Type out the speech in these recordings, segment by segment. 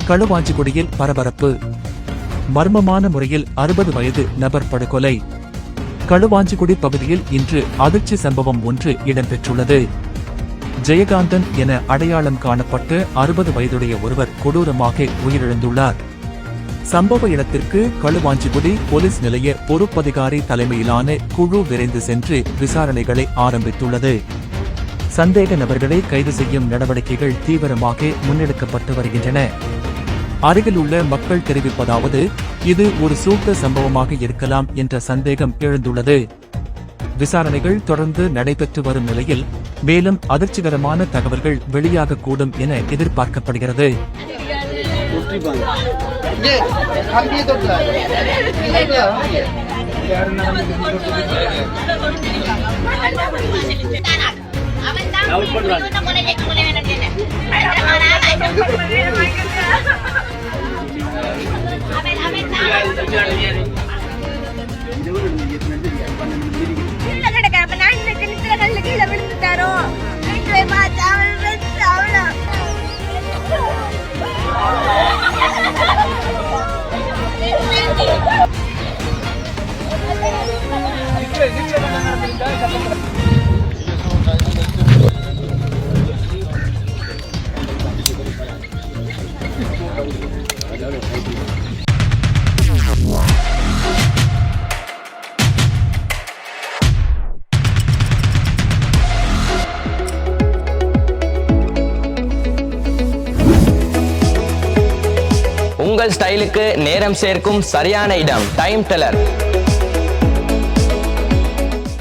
களுவாஞ்சிக்குடியில் பரபரப்பு. மர்மமான முறையில் 60 வயது நபர் படுகொலை. களுவாஞ்சிக்குடி பகுதியில் இன்று அதிர்ச்சி சம்பவம் ஒன்று இடம்பெற்றுள்ளது. ஜெயகாந்தன் என அடையாளம் காணப்பட்டு 60 வயதுடைய ஒருவர் கொடூரமாக உயிரிழந்துள்ளார். சம்பவ இடத்திற்கு களுவாஞ்சிக்குடி போலீஸ் நிலைய பொறுப்பதிகாரி தலைமையிலான குழு விரைந்து சென்று விசாரணைகளை ஆரம்பித்துள்ளது. சந்தேக நபர்களை கைது செய்யும் நடவடிக்கைகள் தீவிரமாக முன்னெடுக்கப்பட்டு வருகின்றன. அருகிலுள்ள மக்கள் தெரிவிப்பதாவது, இது ஒரு சூட்ட சம்பவமாக இருக்கலாம் என்ற சந்தேகம் எழுந்துள்ளது. விசாரணைகள் தொடர்ந்து நடைபெற்று வரும் நிலையில் மேலும் அதிர்ச்சிகரமான தகவல்கள் வெளியாகக்கூடும் என எதிர்பார்க்கப்படுகிறது. உங்கள் ஸ்டைலுக்கு நேரம் சேர்க்கும் சரியான இடம் டைம் டெல்லர்.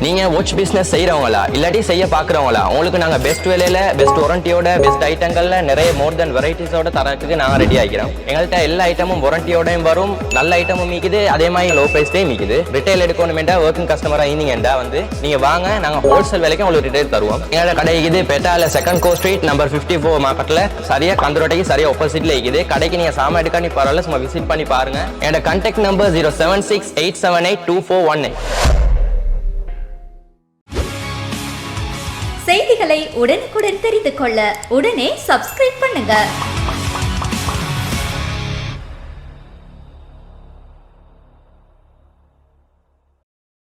நீங்க வாட்ச் பிசினஸ் செய்யறவங்களா இல்லாட்டி செய்ய பாக்குறவங்களா, உங்களுக்கு நாங்க பெஸ்ட் விலையில பெஸ்ட் வாரண்டியோட பெஸ்ட் ஐட்டங்கள்ல நிறைய மோர் தென் வெரைட்டிஸோட தரத்துக்கு நாங்க ரெடி ஆகிறோம். எங்கள்கிட்ட எல்லா ஐட்டமும் வாரண்டியோடையும் வரும், நல்ல ஐட்டமும் மீக்குது, அதே மாதிரி லோ பிரைஸ்லயும் மீக்குது. ரிட்டைல் எடுக்கணுமெண்டா ஒர்க்கிங் கஸ்டமரா இருந்தீங்கடா வந்து நீங்க வாங்க, நாங்க ஹோல்சேல் விலைக்கு உங்களுக்கு ரிட்டைல் தருவோம். எங்களோட கடை இருக்குது பெட்டால செகண்ட் கோ ஸ்ட்ரீட் நம்பர் 54 மார்க்கெட்ல சரியா கந்தரோட்டைக்கு சரியா ஆப்போசிட்ல இருக்குது. கடைக்கு நீங்க சாமா எடுக்கானி பரவாயில்ல, சும்மா விசிட் பண்ணி பாருங்க. என்னோட கான்டாக்ட் நம்பர் 0768782482418. செய்திகளை உடனுக்குடன் தெரிந்து கொள்ள உடனே சப்ஸ்கிரைப் பண்ணுங்க.